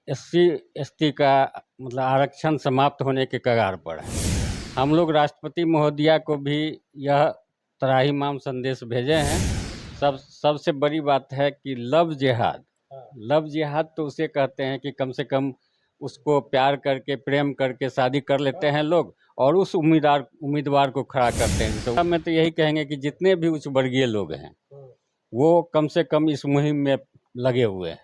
SC ST का मतलब आरक्षण समाप्त होने के कगार पर है। हम लोग राष्ट्रपति महोदया को भी यह त्राहिमाम संदेश भेजे हैं। सबसे बड़ी बात है कि लव जिहाद तो उसे कहते हैं कि कम से कम उसको प्यार करके प्रेम करके शादी कर लेते हैं लोग और उस उम्मीदवार को खड़ा करते हैं। तो मैं तो यही कहेंगे कि जितने भी उच्च वर्गीय लोग हैं वो कम से कम इस मुहिम में लगे हुए हैं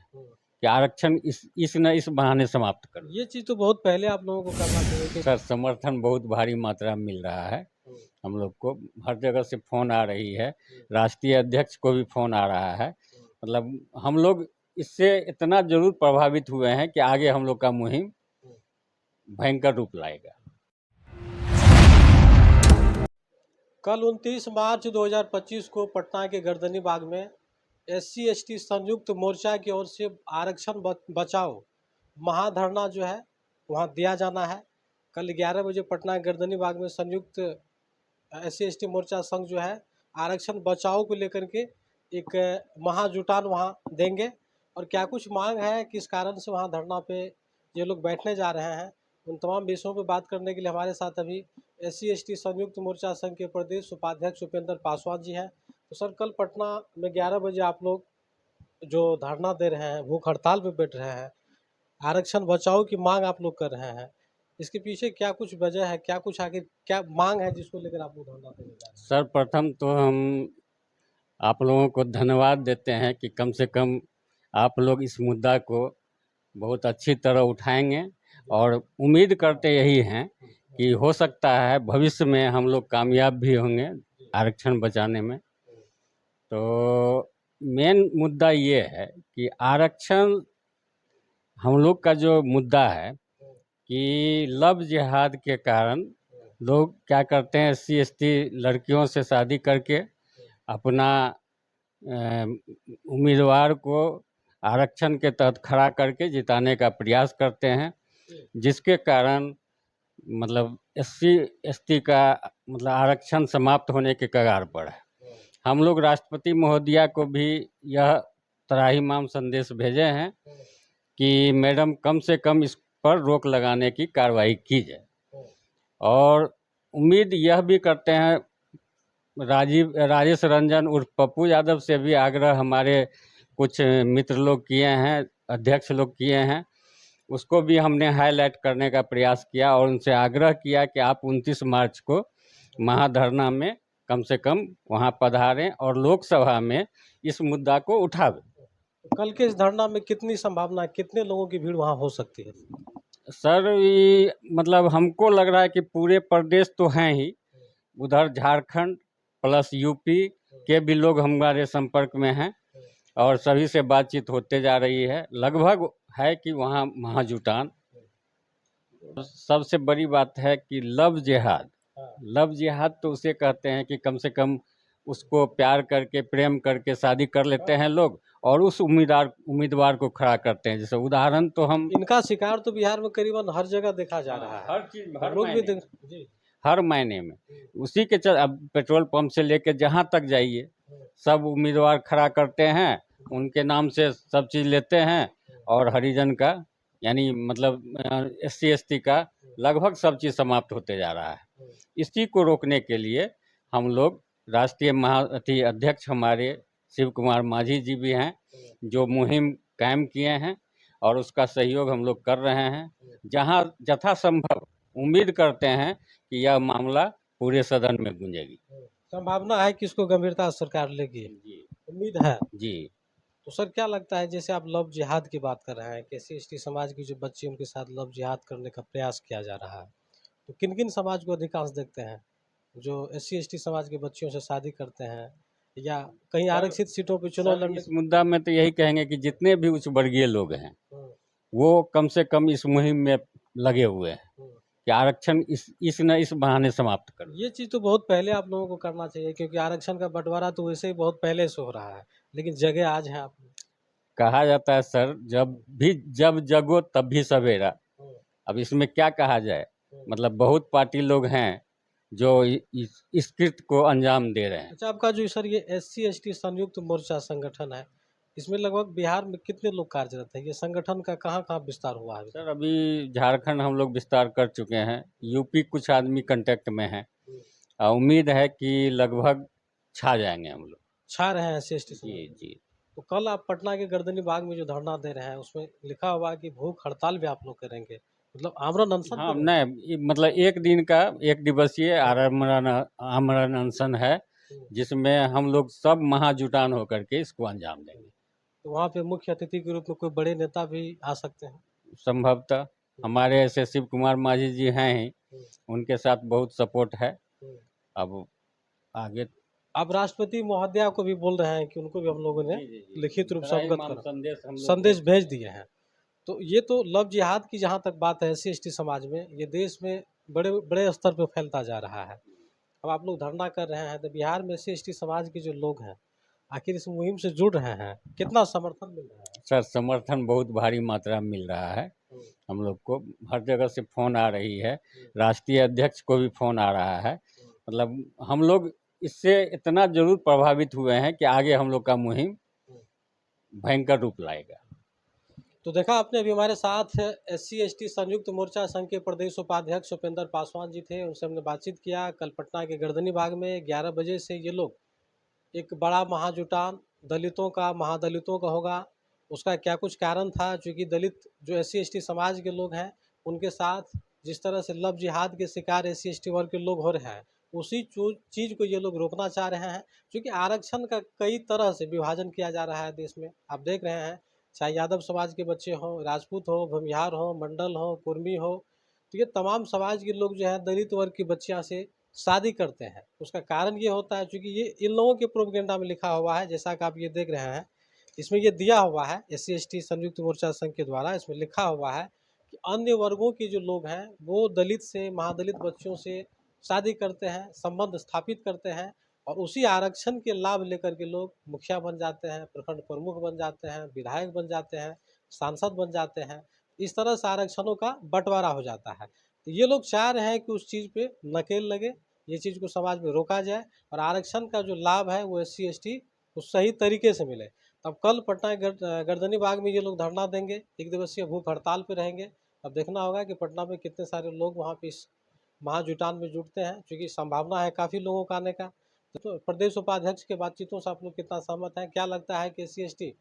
कि आरक्षण इस बहाने समाप्त कर। ये चीज़ तो बहुत पहले आप लोगों को करना चाहिए कि सर समर्थन बहुत भारी मात्रा में मिल रहा है हम लोग को। हर जगह से फ़ोन आ रही है, राष्ट्रीय अध्यक्ष को भी फ़ोन आ रहा है। मतलब हम लोग इससे इतना जरूर प्रभावित हुए हैं कि आगे हम लोग का मुहिम भयंकर रूप लाएगा। कल 29 मार्च 2025 को पटना के गर्दनी बाग में SC ST संयुक्त मोर्चा की ओर से आरक्षण बचाओ महाधरना जो है वहाँ दिया जाना है। कल 11 बजे पटना गर्दनी बाग में संयुक्त SC ST मोर्चा संघ जो है आरक्षण बचाओ को लेकर के एक महाजुटान वहाँ देंगे और क्या कुछ मांग है, किस कारण से वहाँ धरना पे ये लोग बैठने जा रहे हैं, उन तमाम विषयों पर बात करने के लिए हमारे साथ अभी SC ST संयुक्त मोर्चा संघ के प्रदेश उपाध्यक्ष उपेंद्र पासवान जी हैं। तो सर कल पटना में 11 बजे आप लोग जो धरना दे रहे हैं, भूख हड़ताल पे बैठ रहे हैं, आरक्षण बचाओ की मांग आप लोग कर रहे हैं, इसके पीछे क्या कुछ वजह है, क्या कुछ आगे क्या मांग है जिसको लेकर आप लोग धरना देने जा रहे हैं? सर प्रथम तो हम आप लोगों को धन्यवाद देते हैं कि कम से कम आप लोग इस मुद्दा को बहुत अच्छी तरह उठाएंगे और उम्मीद करते यही हैं कि हो सकता है भविष्य में हम लोग कामयाब भी होंगे आरक्षण बचाने में। तो मेन मुद्दा ये है कि आरक्षण हम लोग का जो मुद्दा है कि लव जिहाद के कारण लोग क्या करते हैं, SC ST लड़कियों से शादी करके अपना उम्मीदवार को आरक्षण के तहत खड़ा करके जिताने का प्रयास करते हैं, जिसके कारण मतलब SC ST का मतलब आरक्षण समाप्त होने के कगार पर है। हम लोग राष्ट्रपति महोदया को भी यह त्राहिमाम संदेश भेजे हैं कि मैडम कम से कम इस पर रोक लगाने की कार्रवाई की जाए। और उम्मीद यह भी करते हैं राजेश रंजन उर्फ पप्पू यादव से भी आग्रह हमारे कुछ मित्र लोग किए हैं, अध्यक्ष लोग किए हैं, उसको भी हमने हाईलाइट करने का प्रयास किया और उनसे आग्रह किया कि आप 29 मार्च को महाधरना में कम से कम वहां पधारें और लोकसभा में इस मुद्दा को उठावें। कल के इस धरना में कितनी संभावना, कितने लोगों की भीड़ वहाँ हो सकती है? सर ये मतलब हमको लग रहा है कि पूरे प्रदेश तो हैं ही, उधर झारखंड प्लस यूपी के भी लोग हमारे संपर्क में हैं और सभी से बातचीत होते जा रही है। लगभग है कि वहाँ महाजुटान। सबसे बड़ी बात है कि लव जिहाद तो उसे कहते हैं कि कम से कम उसको प्यार करके प्रेम करके शादी कर लेते हैं लोग और उस उम्मीदवार को खड़ा करते हैं। जैसे उदाहरण तो हम इनका शिकार तो बिहार में करीबन हर जगह देखा जा रहा है, हर चीज हर महीने में उसी के अब पेट्रोल पंप से लेके जहाँ तक जाइए सब उम्मीदवार खड़ा करते हैं, उनके नाम से सब चीज़ लेते हैं और हरिजन का यानी मतलब SC ST का लगभग सब चीज़ समाप्त होते जा रहा है। इसी को रोकने के लिए हम लोग राष्ट्रीय अध्यक्ष हमारे शिव कुमार माझी जी भी हैं जो मुहिम कायम किए हैं और उसका सहयोग हम लोग कर रहे हैं। जहां यथासंभव उम्मीद करते हैं कि यह मामला पूरे सदन में गूंजेगी। संभावना है कि इसको गंभीरता से सरकार लेगी, उम्मीद है जी। तो सर क्या लगता है, जैसे आप लव जिहाद की बात कर रहे हैं कि SC ST समाज की जो बच्ची उनके साथ लव जिहाद करने का प्रयास किया जा रहा है, तो किन किन समाज को अधिकांश देखते हैं जो SC ST समाज के बच्चियों से शादी करते हैं या कहीं आरक्षित सीटों पर चुनाव लड़ने? इस मुद्दा में तो यही कहेंगे कि जितने भी उच्च वर्गीय लोग हैं वो कम से कम इस मुहिम में लगे हुए हैं कि आरक्षण इस बहाने समाप्त कर। ये चीज़ तो बहुत पहले आप लोगों को करना चाहिए क्योंकि आरक्षण का बंटवारा तो वैसे ही बहुत पहले से हो रहा है, लेकिन जगह आज है आप। कहा जाता है सर जब जगो तब भी सवेरा। अब इसमें क्या कहा जाए, मतलब बहुत पार्टी लोग हैं जो इस कृत्य को अंजाम दे रहे हैं। अच्छा, आपका जो सर ये SC ST संयुक्त मोर्चा संगठन है, इसमें लगभग बिहार में कितने लोग कार्यरत हैं? ये संगठन का कहाँ-कहाँ विस्तार हुआ है अभी सर तक? अभी झारखंड हम लोग विस्तार कर चुके हैं, यूपी कुछ आदमी कांटेक्ट में हैं। हुँ। उम्मीद है कि लगभग छा जाएंगे हम लोग। छा रहे हैं एससी-एसटी समाज जी में। जी। तो कल आप पटना के गर्दनी बाग में जो धरना दे रहे हैं, उसमें लिखा हुआ है कि भूख हड़ताल भी आप लोग करेंगे। मतलब आमरण अनशन हाँ पे रहेंगे? नहीं, मतलब एक दिन का, एक दिवसीय आमरण अनशन है, हुँ। जिसमें हम लोग सब महाजुटान होकर के इसको अंजाम देंगे। तो वहाँ पे मुख्य अतिथि के रूप में कोई बड़े नेता भी आ सकते हैं? संभवतः हमारे ऐसे शिव कुमार माझी जी हैं ही, हुँ, उनके साथ बहुत सपोर्ट है। हुँ। अब आगे। आप राष्ट्रपति महोदया को भी बोल रहे हैं कि उनको भी हम लोगों ने जी जी जी, लिखित रूप से अवगत त्राहिमाम करा संदेश हम लोग संदेश भेज भेज चुके दिए हैं। तो ये तो लव जिहाद की जहाँ तक बात है एससी-एसटी समाज में, ये देश में बड़े बड़े स्तर पे फैलता जा रहा है। अब आप लोग धरना कर रहे हैं, तो बिहार में एससी-एसटी समाज के जो लोग हैं, आखिर इस मुहिम से जुड़ रहे हैं, कितना समर्थन मिल रहा है? सर समर्थन बहुत भारी मात्रा में मिल रहा है। हुँ, हम लोग को हर जगह से फ़ोन आ रही है, हुँ, राष्ट्रीय अध्यक्ष को भी फ़ोन आ रहा है। हुँ, मतलब हम लोग इससे इतना ज़रूर प्रभावित हुए हैं कि आगे हम लोग का मुहिम हुँ। भयंकर रूप लाएगा। तो देखा आपने अभी हमारे साथ एससी-एसटी संयुक्त मोर्चा संघ के प्रदेश उपाध्यक्ष उपेंद्र पासवान जी थे, उनसे हमने बातचीत किया। कल पटना के गर्दनी बाग में 11 बजे से ये लोग एक बड़ा महाजुटान दलितों का, महादलितों का होगा। उसका क्या कुछ कारण था, चूँकि दलित जो एससी-एसटी समाज के लोग हैं, उनके साथ जिस तरह से लव जिहाद के शिकार एससी-एसटी वर्ग के लोग हो रहे हैं, उसी चीज़ को ये लोग रोकना चाह रहे हैं। क्योंकि आरक्षण का कई तरह से विभाजन किया जा रहा है देश में। आप देख रहे हैं, चाहे यादव समाज के बच्चे हों, राजपूत हो, भूमिहार हो, मंडल हो, कुर्मी हो, तो ये तमाम समाज के लोग जो है दलित वर्ग की बच्चियाँ से शादी करते हैं। उसका कारण ये होता है चूँकि ये इन लोगों के प्रोपेगेंडा में लिखा हुआ है, जैसा कि आप ये देख रहे हैं, इसमें ये दिया हुआ है एससी-एसटी संयुक्त मोर्चा संघ के द्वारा इसमें लिखा हुआ है कि अन्य वर्गों के जो लोग हैं, वो दलित से, महादलित बच्चियों से शादी करते हैं, संबंध स्थापित करते हैं और उसी आरक्षण के लाभ लेकर के लोग मुखिया बन जाते हैं, प्रखंड प्रमुख बन जाते हैं, विधायक बन जाते हैं, सांसद बन जाते हैं। इस तरह से आरक्षणों का बँटवारा हो जाता है। तो ये लोग चाह रहे हैं कि उस चीज़ पे नकेल लगे, ये चीज़ को समाज में रोका जाए और आरक्षण का जो लाभ है वो एससी-एसटी को सही तरीके से मिले। अब कल पटना गर्दनी बाग में ये लोग धरना देंगे, एक दिवसीय भूख हड़ताल पे रहेंगे। अब देखना होगा कि पटना में कितने सारे लोग वहाँ पे इस महाजुटान में जुटते हैं, क्योंकि संभावना है काफ़ी लोगों का आने का। तो प्रदेश उपाध्यक्ष के बातचीतों से आप लोग कितना सहमत हैं? क्या लगता है कि एससी-एसटी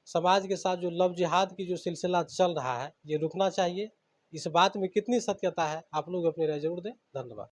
समाज के साथ जो लव जिहाद की जो सिलसिला चल रहा है, ये रुकना चाहिए? इस बात में कितनी सत्यता है? आप लोग अपनी राय ज़रूर दें। धन्यवाद।